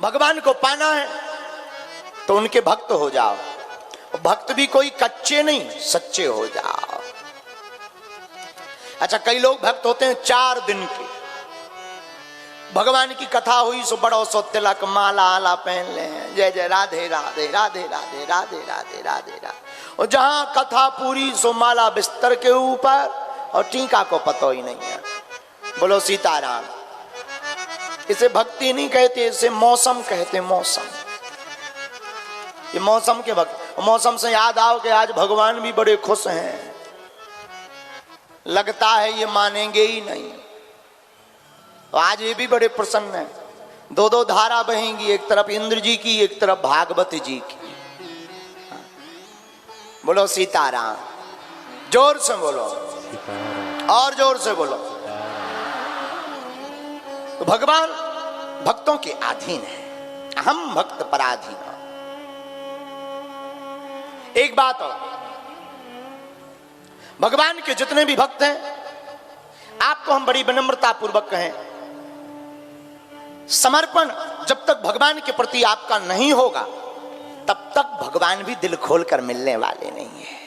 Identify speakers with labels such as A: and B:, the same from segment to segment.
A: भगवान को पाना है तो उनके भक्त हो जाओ। भक्त भी कोई कच्चे नहीं, सच्चे हो जाओ। अच्छा, कई लोग भक्त होते हैं 4 दिन के। भगवान की कथा हुई सो बड़ो सो तिलक माला आला पहन ले, जय जय राधे राधे राधे राधे राधे राधे राधे राधे। और जहां कथा पूरी सो माला बिस्तर के ऊपर और टीका को पता ही नहीं है। बोलो सीताराम। इसे भक्ति नहीं कहते, इसे मौसम कहते। मौसम, ये मौसम के भक्त। मौसम से याद आओ कि आज भगवान भी बड़े खुश हैं। लगता है ये मानेंगे ही नहीं, तो आज ये भी बड़े प्रसन्न हैं। 2 धारा बहेंगी, एक तरफ इंद्र जी की, एक तरफ भागवत जी की। बोलो सीताराम। जोर से बोलो, और जोर से बोलो। तो भगवान भक्तों के अधीन है, हम भक्त पराधीन। एक बात और, भगवान के जितने भी भक्त हैं, आपको हम बड़ी विनम्रता पूर्वक कहें, समर्पण जब तक भगवान के प्रति आपका नहीं होगा तब तक भगवान भी दिल खोलकर मिलने वाले नहीं है।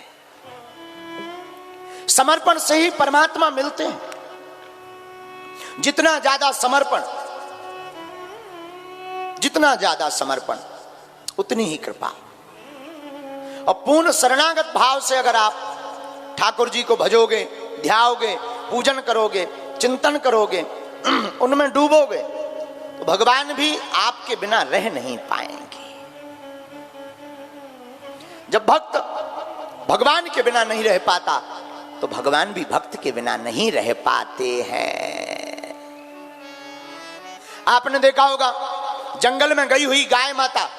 A: समर्पण से ही परमात्मा मिलते हैं। जितना ज्यादा समर्पण उतनी ही कृपा। और पूर्ण शरणागत भाव से अगर आप ठाकुर जी को भजोगे, ध्याओगे, पूजन करोगे, चिंतन करोगे, उनमें डूबोगे, तो भगवान भी आपके बिना रह नहीं पाएंगे। जब भक्त भगवान के बिना नहीं रह पाता तो भगवान भी भक्त के बिना नहीं रह पाते हैं। आपने देखा होगा जंगल में गई हुई गाय माता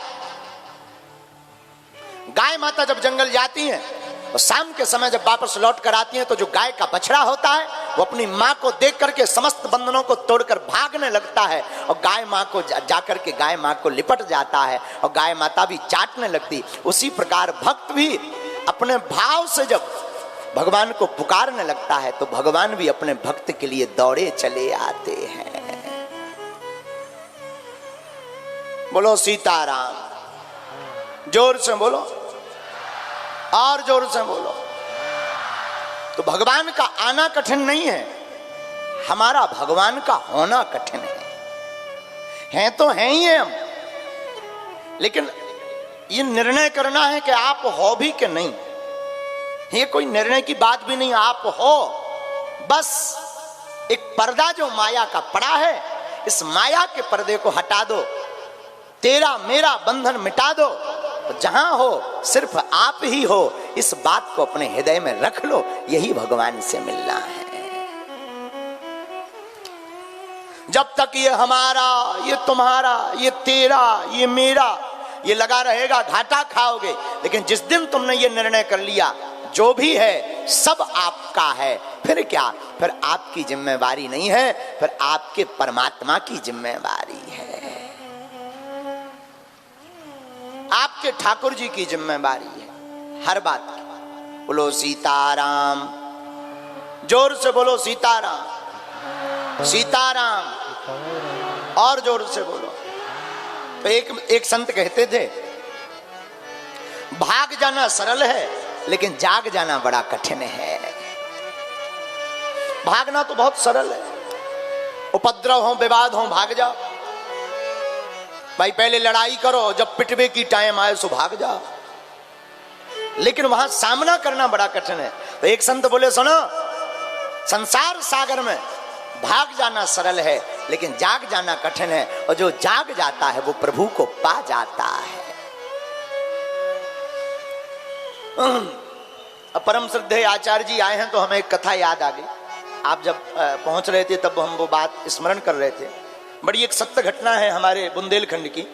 A: जब जंगल जाती हैं और शाम के समय जब वापस लौट कर आती हैं तो जो गाय का बछड़ा होता है वो अपनी मां को देख करके समस्त बंधनों को तोड़कर भागने लगता है और गाय मां को जाकर के गाय मां को लिपट जाता है और गाय माता भी चाटने लगती। उसी प्रकार भक्त भी अपने भाव से जब भगवान को पुकारने लगता है तो भगवान भी अपने भक्त के लिए दौड़े चले आते हैं। बोलो सीताराम। जोर से बोलो, और जोर से बोलो। तो भगवान का आना कठिन नहीं है, हमारा भगवान का होना कठिन है तो हैं ही हम। लेकिन ये निर्णय करना है कि आप हो भी कि नहीं। ये कोई निर्णय की बात भी नहीं, आप हो। बस एक पर्दा जो माया का पड़ा है, इस माया के पर्दे को हटा दो, तेरा मेरा बंधन मिटा दो। जहां हो सिर्फ आप ही हो, इस बात को अपने हृदय में रख लो। यही भगवान से मिलना है। जब तक ये हमारा, ये तुम्हारा, ये तेरा, ये मेरा, ये लगा रहेगा, घाटा खाओगे। लेकिन जिस दिन तुमने ये निर्णय कर लिया जो भी है सब आपका है, फिर क्या? फिर आपकी जिम्मेवारी नहीं है, फिर आपके परमात्मा की जिम्मेवारी है, आपके ठाकुर जी की जिम्मेवारी है हर बात की। बोलो सीताराम। जोर से बोलो सीताराम, सीताराम, और जोर से बोलो। तो एक संत कहते थे, भाग जाना सरल है लेकिन जाग जाना बड़ा कठिन है। भागना तो बहुत सरल है, उपद्रव हो, विवाद हो, भाग जाओ भाई। पहले लड़ाई करो, जब पिटवे की टाइम आए सो भाग जाओ। लेकिन वहां सामना करना बड़ा कठिन है। तो एक संत बोले, सुनो, संसार सागर में भाग जाना सरल है लेकिन जाग जाना कठिन है, और जो जाग जाता है वो प्रभु को पा जाता है। अब परम श्रद्धेय आचार्य जी आए हैं तो हमें एक कथा याद आ गई। आप जब पहुंच रहे थे तब हम वो बात स्मरण कर रहे थे। बड़ी एक सत्य घटना है हमारे बुंदेलखंड की।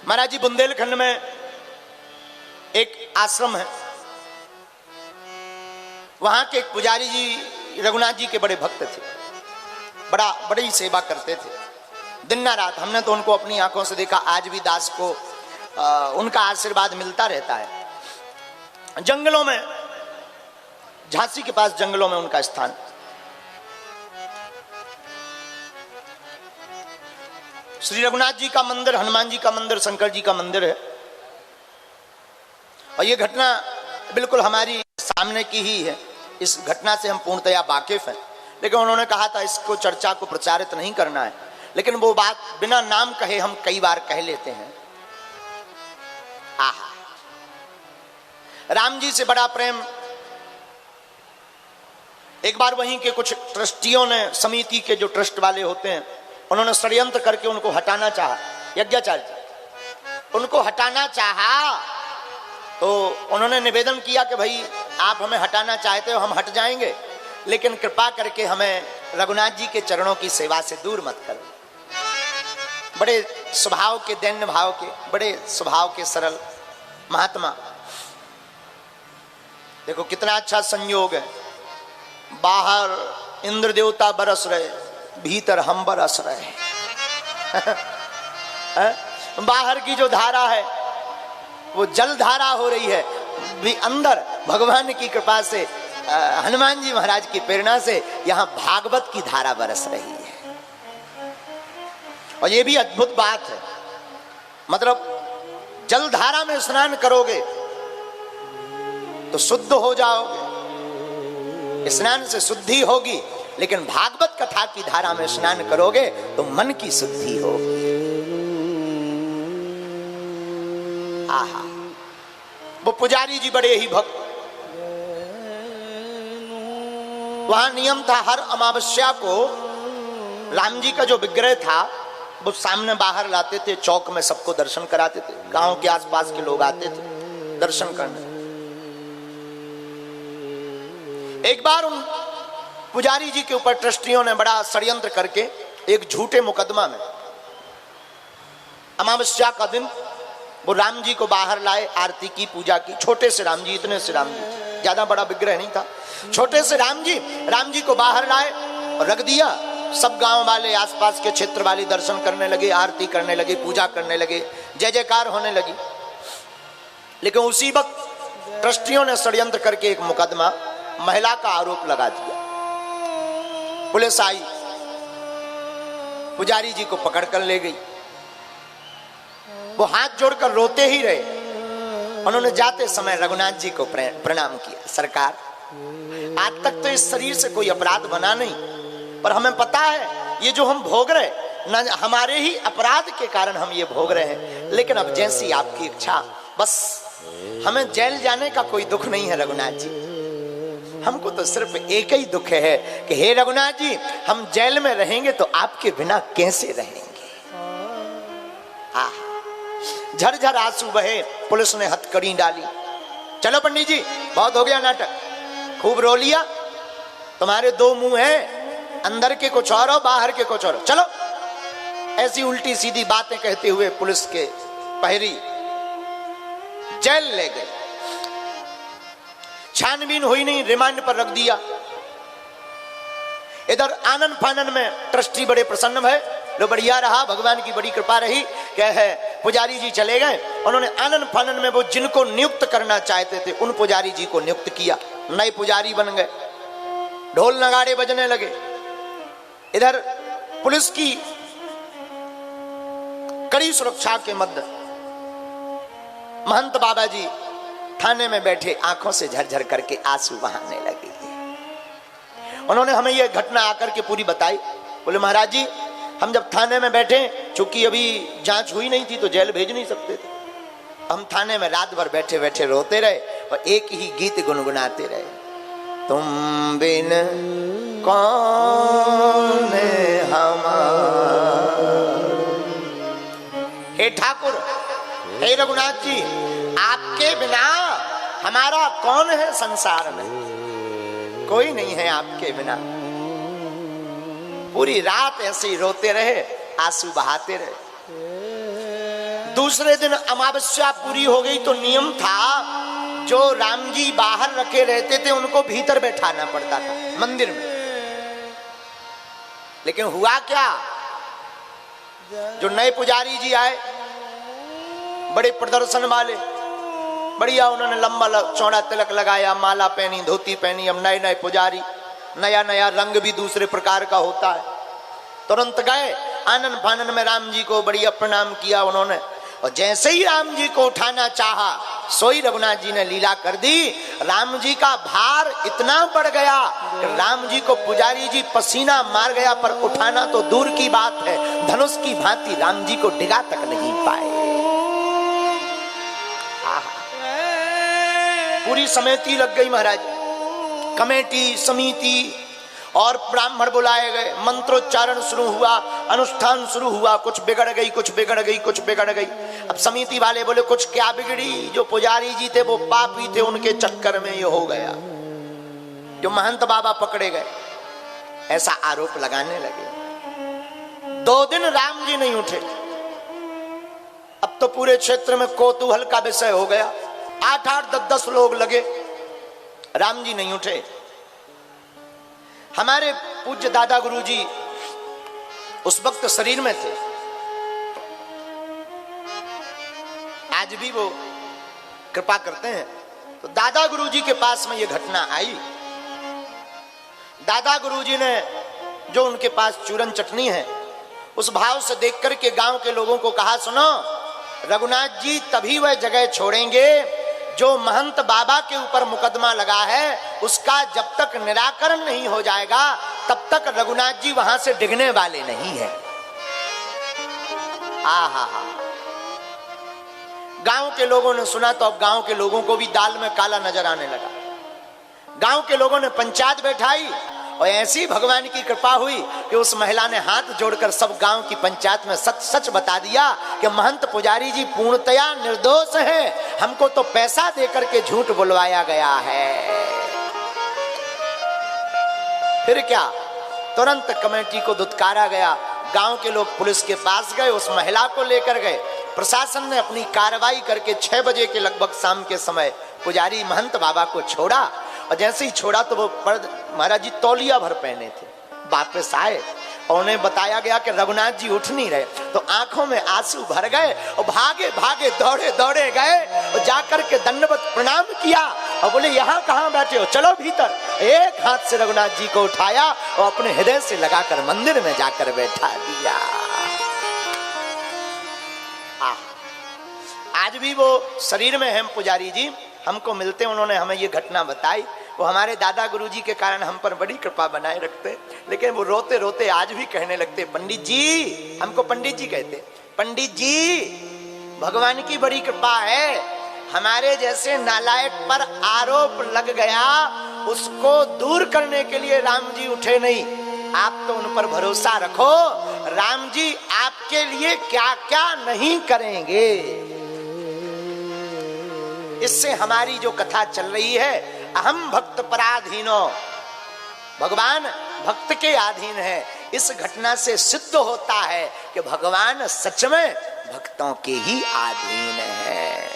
A: महाराज जी, बुंदेलखंड में एक आश्रम है, वहां के एक पुजारी जी रघुनाथ जी के बड़े भक्त थे, बड़ी सेवा करते थे दिन ना रात। हमने तो उनको अपनी आंखों से देखा, आज भी दास को उनका आशीर्वाद मिलता रहता है। जंगलों में, झांसी के पास जंगलों में उनका स्थान। श्री रघुनाथ जी का मंदिर, हनुमान जी का मंदिर, शंकर जी का मंदिर है। और ये घटना बिल्कुल हमारी सामने की ही है। इस घटना से हम पूर्णतया वाकिफ हैं, लेकिन उन्होंने कहा था इसको, चर्चा को प्रचारित नहीं करना है। लेकिन वो बात बिना नाम कहे हम कई बार कह लेते हैं। आहा, राम जी से बड़ा प्रेम। एक बार वहीं के कुछ ट्रस्टियों ने, समिति के जो ट्रस्ट वाले होते हैं, उन्होंने षड्यंत्र करके उनको हटाना चाहा। यज्ञाचार्य जी उनको हटाना चाहा, तो उन्होंने निवेदन किया कि भाई आप हमें हटाना चाहते हो, हम हट जाएंगे, लेकिन कृपा करके हमें रघुनाथ जी के चरणों की सेवा से दूर मत करो। बड़े स्वभाव के, दैन्य भाव के, बड़े स्वभाव के सरल महात्मा। देखो कितना अच्छा संयोग है। बाहर इंद्र देवता बरस रहे, भीतर हम बरस रहे। बाहर की जो धारा है वो जल धारा हो रही है, भी अंदर भगवान की कृपा से, हनुमान जी महाराज की प्रेरणा से यहां भागवत की धारा बरस रही है। और ये भी अद्भुत बात है, मतलब जल धारा में स्नान करोगे तो शुद्ध हो जाओगे, स्नान से शुद्धि होगी, लेकिन भागवत कथा की धारा में स्नान करोगे तो मन की शुद्धि होगी। आहा, वो पुजारी जी बड़े ही भक्त। वहां नियम था, हर अमावस्या को राम जी का जो विग्रह था वो सामने बाहर लाते थे, चौक में सबको दर्शन कराते थे। गांव के आसपास के लोग आते थे दर्शन करने। एक बार उन पुजारी जी के ऊपर ट्रस्टियों ने बड़ा षड्यंत्र करके एक झूठे मुकदमा में, अमावस्या का दिन वो राम जी को बाहर लाए, आरती की, पूजा की। छोटे से राम जी, इतने से राम जी, ज्यादा बड़ा विग्रह नहीं था, छोटे से राम जी को बाहर लाए और रख दिया। सब गांव वाले, आसपास के क्षेत्र वाले दर्शन करने लगे, आरती करने लगे, पूजा करने लगे, जय जयकार होने लगी। लेकिन उसी वक्त ट्रस्टियों ने षड्यंत्र करके एक मुकदमा, महिला का आरोप लगा दिया। पुलिस आई, पुजारी जी को पकड़ कर ले गई। वो हाथ जोड़कर रोते ही रहे। उन्होंने जाते समय रघुनाथ जी को प्रणाम किया। सरकार, आज तक तो इस शरीर से कोई अपराध बना नहीं, पर हमें पता है ये जो हम भोग रहे, न हमारे ही अपराध के कारण हम ये भोग रहे हैं, लेकिन अब जैसी आपकी इच्छा, बस हमें जेल जाने का कोई दुख नहीं है रघुनाथ जी। हमको तो सिर्फ एक ही दुख है कि हे रघुनाथ जी, हम जेल में रहेंगे तो आपके बिना कैसे रहेंगे। झरझर आंसू बहे। पुलिस ने हथकड़ी डाली। चलो पंडित जी, बहुत हो गया नाटक, खूब रो लिया, तुम्हारे दो मुंह हैं, अंदर के कुछ और हो, बाहर के कुछ और हो, चलो। ऐसी उल्टी सीधी बातें कहते हुए पुलिस के पहरी जेल ले गए। छानबीन हुई नहीं, रिमांड पर रख दिया। इधर आनंद फानन में ट्रस्टी बड़े प्रसन्न भय, लो बढ़िया रहा, भगवान की बड़ी कृपा रही। क्या है, पुजारी जी चले गए। उन्होंने आनंद फानन में वो जिनको नियुक्त करना चाहते थे उन पुजारी जी को नियुक्त किया, नए पुजारी बन गए, ढोल नगाड़े बजने लगे। इधर पुलिस की कड़ी सुरक्षा के मध्य महंत बाबा जी थाने में बैठे, आंखों से झरझर करके आंसू बहाने लगे। उन्होंने हमें यह घटना आकर के पूरी बताई। बोले महाराज जी, हम जब थाने में बैठे, चूंकि अभी जांच हुई नहीं थी तो जेल भेज नहीं सकते थे, हम थाने में रात भर बैठे बैठे रोते रहे और एक ही गीत गुनगुनाते रहे, तुम बिन कौन हमारा। हे ठाकुर, हे रघुनाथ जी, आपके बिना हमारा कौन है संसार में, कोई नहीं है आपके बिना। पूरी रात ऐसे ही रोते रहे, आंसू बहाते रहे। दूसरे दिन अमावस्या पूरी हो गई तो नियम था, जो राम जी बाहर रखे रहते थे उनको भीतर बैठाना पड़ता था मंदिर में। लेकिन हुआ क्या, जो नए पुजारी जी आए, बड़े प्रदर्शन वाले, बढ़िया, उन्होंने लंबा चौड़ा तिलक लगाया, माला पहनी, धोती पहनी। अब नए नए पुजारी, नया नया रंग भी दूसरे प्रकार का होता है। तुरंत गए आनन फानन में राम जी को बढ़िया प्रणाम किया उन्होंने, और जैसे ही राम जी को उठाना चाहा सोई रघुनाथ जी ने लीला कर दी। राम जी का भार इतना बढ़ गया कि राम जी को पुजारी जी पसीना मार गया, पर उठाना तो दूर की बात है, धनुष की भांति राम जी को डिगा तक नहीं पाए। पूरी समिति लग गई महाराज, कमेटी समिति, और ब्राह्मण बुलाए गए, मंत्रोच्चारण शुरू हुआ, अनुष्ठान शुरू हुआ। कुछ बिगड़ गई, कुछ बिगड़ गई, कुछ बिगड़ गई। अब समिति वाले बोले कुछ क्या बिगड़ी, जो पुजारी जी थे वो पापी थे, उनके चक्कर में ये हो गया। जो महंत बाबा पकड़े गए, ऐसा आरोप लगाने लगे। 2 दिन राम जी नहीं उठे। अब तो पूरे क्षेत्र में कौतूहल का विषय हो गया। 8-8, 10-10 लोग लगे, राम जी नहीं उठे। हमारे पूज्य दादा गुरुजी उस वक्त शरीर में थे, आज भी वो कृपा करते हैं। तो दादा गुरुजी के पास में ये घटना आई। दादा गुरुजी ने जो उनके पास चूरन चटनी है उस भाव से देख करके गांव के लोगों को कहा, सुनो, रघुनाथ जी तभी वह जगह छोड़ेंगे जो महंत बाबा के ऊपर मुकदमा लगा है, उसका जब तक निराकरण नहीं हो जाएगा तब तक रघुनाथ जी वहां से डिगने वाले नहीं है। आहा, गांव के लोगों ने सुना तो अब गांव के लोगों को भी दाल में काला नजर आने लगा। गांव के लोगों ने पंचायत बैठाई, और ऐसी भगवान की कृपा हुई कि उस महिला ने हाथ जोड़कर सब गांव की पंचायत में सच सच बता दिया कि महंत पुजारी जी पूर्णतया निर्दोष हैं, हमको तो पैसा देकर के झूठ बुलवाया गया है। फिर क्या, तुरंत कमेटी को दुत्कारा गया। गांव के लोग पुलिस के पास गए, उस महिला को लेकर गए। प्रशासन ने अपनी कार्रवाई करके 6 बजे के लगभग शाम के समय पुजारी महंत बाबा को छोड़ा, और जैसे ही छोड़ा तो वो महाराज जी तौलिया भर पहने थे, वापस आए और उन्हें बताया गया कि रघुनाथ जी उठ नहीं रहे। तो आंखों में आंसू भर गए और भागे भागे दौड़े दौड़े गए और जाकर के दंडवत प्रणाम किया और बोले, यहाँ कहाँ बैठे हो, चलो भीतर। एक हाथ से रघुनाथ जी को उठाया और अपने हृदय से लगाकर मंदिर में जाकर बैठा दिया। आज भी वो शरीर में हैं पुजारी जी, हमको मिलते, उन्होंने हमें ये घटना बताई। वो हमारे दादा गुरुजी के कारण हम पर बड़ी कृपा बनाए रखते, लेकिन वो रोते रोते आज भी कहने लगते, पंडित जी, हमको पंडित जी कहते, पंडित जी भगवान की बड़ी कृपा है, हमारे जैसे नालायक पर आरोप लग गया, उसको दूर करने के लिए राम जी उठे नहीं। आप तो उन पर भरोसा रखो, राम जी आपके लिए क्या क्या नहीं करेंगे। इससे हमारी जो कथा चल रही है, अहम भक्त पराधीनो, भगवान भक्त के अधीन है, इस घटना से सिद्ध होता है कि भगवान सच में भक्तों के ही अधीन है।